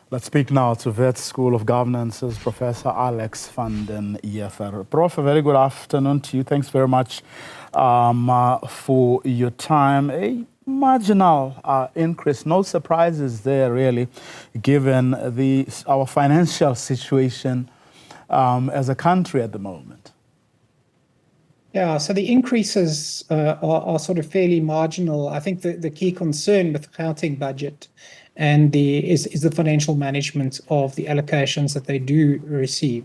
Let's speak now to Wits School of Governance's Professor Alex van den Heever. Prof, a very good afternoon to you. Thanks very much for your time. A marginal increase, no surprises there really, given our financial situation as a country at the moment. Yeah, so the increases are sort of fairly marginal. I think the key concern with the Gauteng budget is the financial management of the allocations that they do receive.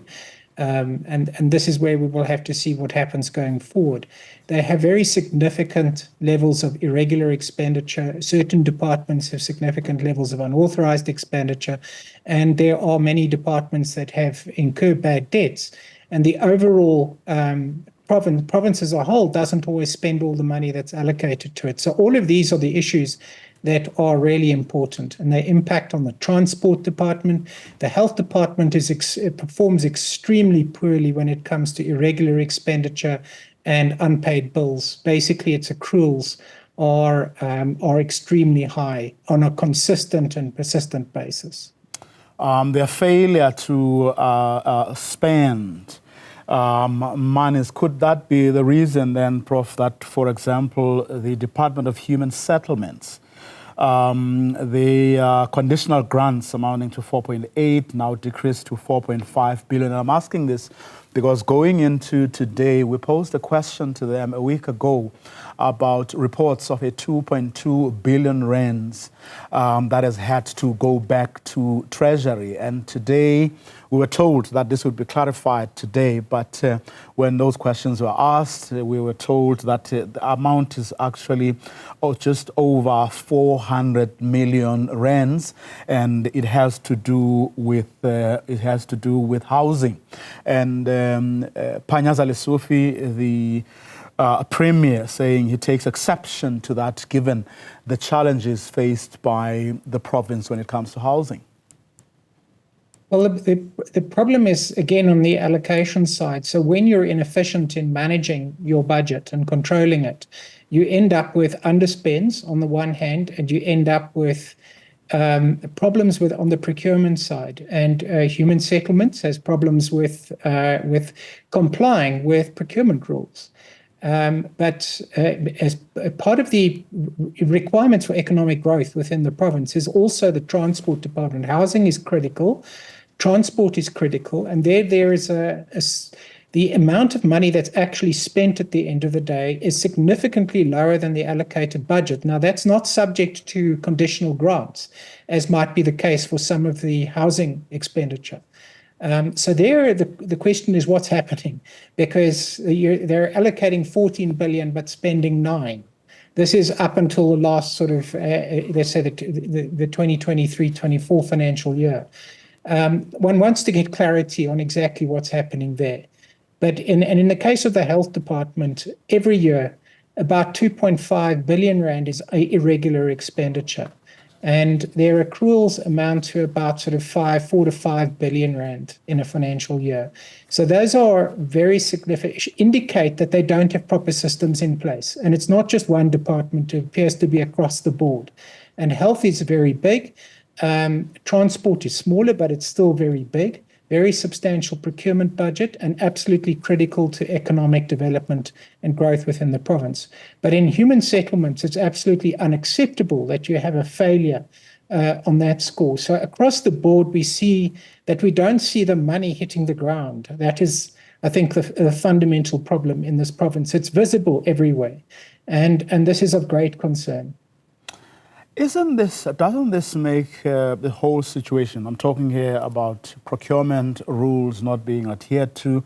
And this is where we will have to see what happens going forward. They have very significant levels of irregular expenditure. Certain departments have significant levels of unauthorized expenditure, and there are many departments that have incurred bad debts. And the overall province as a whole doesn't always spend all the money that's allocated to it. So all of these are the issues that are really important, and they impact on the transport department. The health department performs extremely poorly when it comes to irregular expenditure and unpaid bills. Basically, its accruals are extremely high on a consistent and persistent basis. Their failure to spend monies, could that be the reason then, Prof, that, for example, the Department of Human Settlements, the conditional grants amounting to 4.8 now decreased to 4.5 billion. I'm asking this because going into today, we posed a question to them a week ago about reports of a 2.2 billion rands that has had to go back to Treasury. And today, we were told that this would be clarified today, but when those questions were asked, we were told that the amount is actually just over 400 million rands, and it has to do with housing. And Panyaza Lesufi, the Premier, saying he takes exception to that given the challenges faced by the province when it comes to housing. Well, the problem is, again, on the allocation side. So when you're inefficient in managing your budget and controlling it, you end up with underspends on the one hand, and you end up with problems on the procurement side. And Human Settlements has problems with complying with procurement rules. But as part of the requirements for economic growth within the province is also the transport department. Housing is critical, transport is critical, and there is the amount of money that's actually spent at the end of the day is significantly lower than the allocated budget. Now, that's not subject to conditional grants, as might be the case for some of the housing expenditure. So there, the question is what's happening, because they're allocating 14 billion but spending 9. This is up until the last sort of, let's say the 2023-24 financial year. One wants to get clarity on exactly what's happening there. But in the case of the health department, every year, about 2.5 billion rand is irregular expenditure. And their accruals amount to about sort of 4 to 5 billion rand in a financial year. So those are very significant, indicate that they don't have proper systems in place. And it's not just one department, it appears to be across the board. And health is very big. Transport is smaller, but it's still very big. Very substantial procurement budget and absolutely critical to economic development and growth within the province. But in human settlements, it's absolutely unacceptable that you have a failure on that score. So across the board, we see that we don't see the money hitting the ground. That is, I think, the fundamental problem in this province. It's visible everywhere, and this is of great concern. Doesn't this make the whole situation, I'm talking here about procurement rules not being adhered to,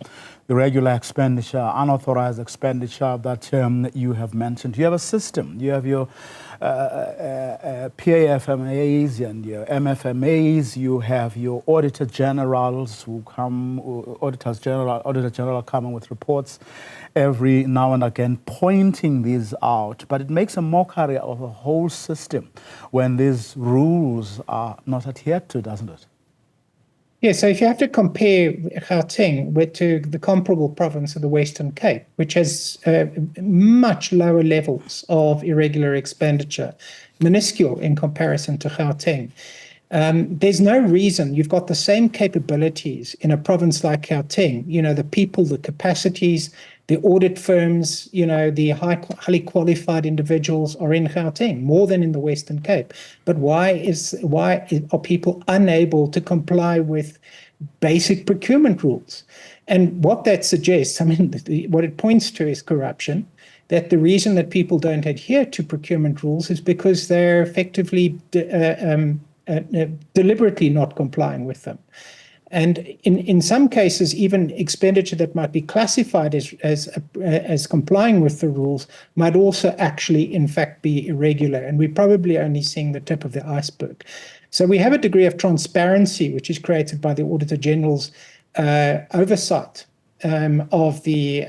irregular expenditure, unauthorized expenditure that you have mentioned. You have a system. You have your PAFMAs and your MFMAs. You have your Auditor Generals who come, Auditor General coming with reports every now and again, pointing these out. But it makes a mockery of the whole system when these rules are not adhered to, doesn't it? Yeah, so if you have to compare Gauteng to the comparable province of the Western Cape, which has much lower levels of irregular expenditure, minuscule in comparison to Gauteng, There's no reason. You've got the same capabilities in a province like Gauteng, the people, the capacities, the audit firms, the highly qualified individuals are in Gauteng more than in the Western Cape. But why are people unable to comply with basic procurement rules? And what that suggests, what it points to is corruption, that the reason that people don't adhere to procurement rules is because they're effectively deliberately not complying with them. And in some cases, even expenditure that might be classified as complying with the rules might also actually, in fact, be irregular. And we're probably only seeing the tip of the iceberg. So we have a degree of transparency, which is created by the Auditor General's oversight of the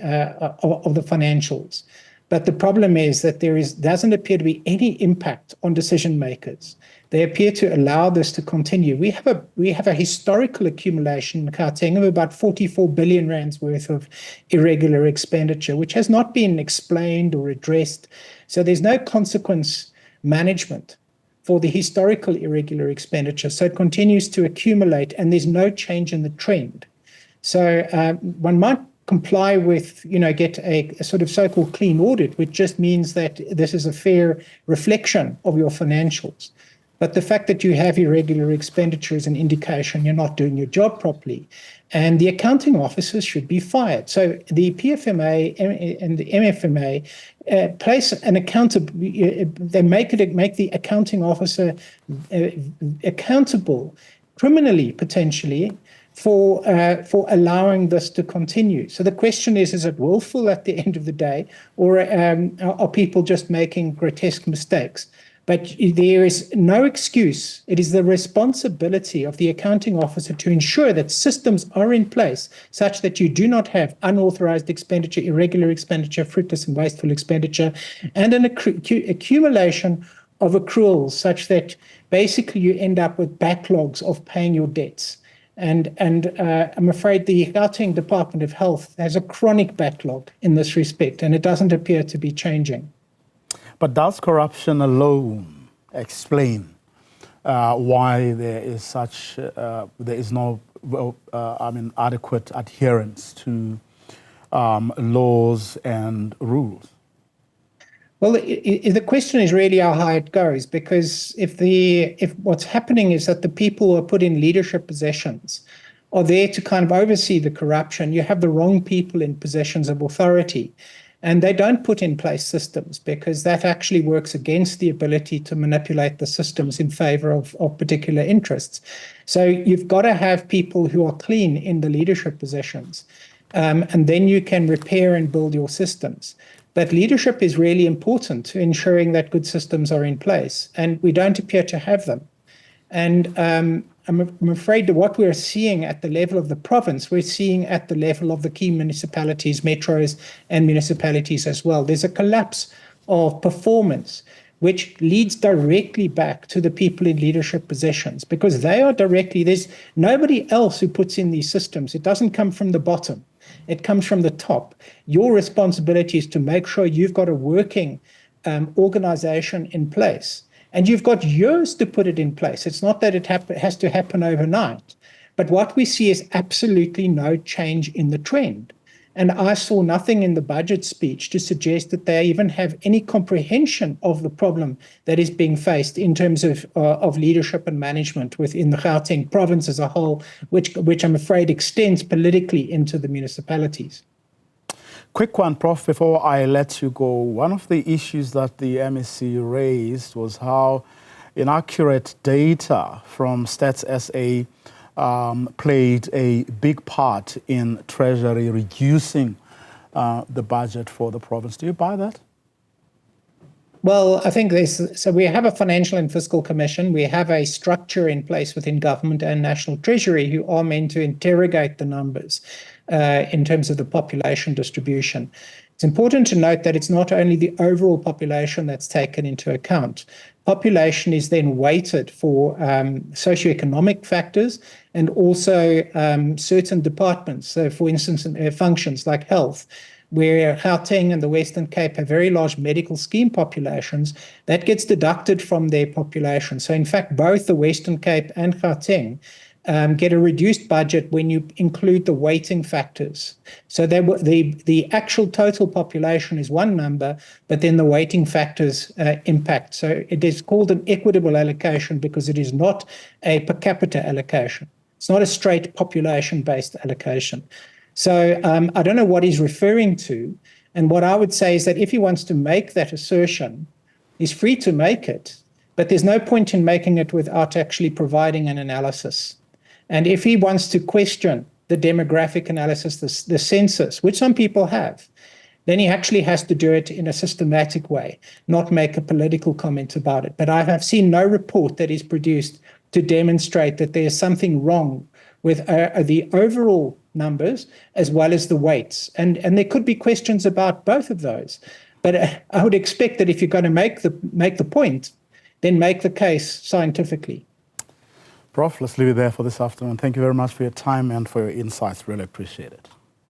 financials. But the problem is that doesn't appear to be any impact on decision makers. They appear to allow this to continue. We have a historical accumulation in Gauteng of about 44 billion rands worth of irregular expenditure, which has not been explained or addressed. So there's no consequence management for the historical irregular expenditure. So it continues to accumulate, and there's no change in the trend. So one might comply with, get a sort of so-called clean audit, which just means that this is a fair reflection of your financials. But the fact that you have irregular expenditure is an indication you're not doing your job properly. And the accounting officers should be fired. So the PFMA and the MFMA place an accountable, they make the accounting officer accountable criminally, potentially, for allowing this to continue. So the question is it willful at the end of the day, or are people just making grotesque mistakes? But there is no excuse. It is the responsibility of the accounting officer to ensure that systems are in place such that you do not have unauthorized expenditure, irregular expenditure, fruitless and wasteful expenditure, and an accumulation of accruals such that basically you end up with backlogs of paying your debts. And I'm afraid the Gauteng Department of Health has a chronic backlog in this respect, and it doesn't appear to be changing. But does corruption alone explain why there is no adequate adherence to laws and rules? Well, the question is really how high it goes, because if what's happening is that the people who are put in leadership positions are there to kind of oversee the corruption, you have the wrong people in positions of authority. And they don't put in place systems because that actually works against the ability to manipulate the systems in favor of particular interests. So you've got to have people who are clean in the leadership positions, and then you can repair and build your systems. But leadership is really important to ensuring that good systems are in place, and we don't appear to have them. And I'm afraid that what we're seeing at the level of the province, we're seeing at the level of the key municipalities, metros, and municipalities as well. There's a collapse of performance, which leads directly back to the people in leadership positions, because they are there's nobody else who puts in these systems. It doesn't come from the bottom. It comes from the top. Your responsibility is to make sure you've got a working organization in place. And you've got years to put it in place. It's not that it has to happen overnight. But what we see is absolutely no change in the trend. And I saw nothing in the budget speech to suggest that they even have any comprehension of the problem that is being faced in terms of leadership and management within the Gauteng province as a whole, which I'm afraid extends politically into the municipalities. Quick one, Prof, before I let you go. One of the issues that the MEC raised was how inaccurate data from Stats SA played a big part in Treasury reducing the budget for the province. Do you buy that? Well, I think so we have a Financial and Fiscal Commission. We have a structure in place within government and National Treasury who are meant to interrogate the numbers in terms of the population distribution. It's important to note that it's not only the overall population that's taken into account. Population is then weighted for socioeconomic factors and also certain departments. So, for instance, functions like health, where Gauteng and the Western Cape have very large medical scheme populations, that gets deducted from their population. So in fact, both the Western Cape and Gauteng get a reduced budget when you include the weighting factors. So the actual total population is one number, but then the weighting factors impact. So it is called an equitable allocation because it is not a per capita allocation. It's not a straight population-based allocation. So I don't know what he's referring to. And what I would say is that if he wants to make that assertion, he's free to make it, but there's no point in making it without actually providing an analysis. And if he wants to question the demographic analysis, the census, which some people have, then he actually has to do it in a systematic way, not make a political comment about it. But I have seen no report that is produced to demonstrate that there is something wrong with the overall numbers as well as the weights. And there could be questions about both of those. But I would expect that if you're going to make the point, then make the case scientifically. Prof, let's leave it there for this afternoon. Thank you very much for your time and for your insights. Really appreciate it.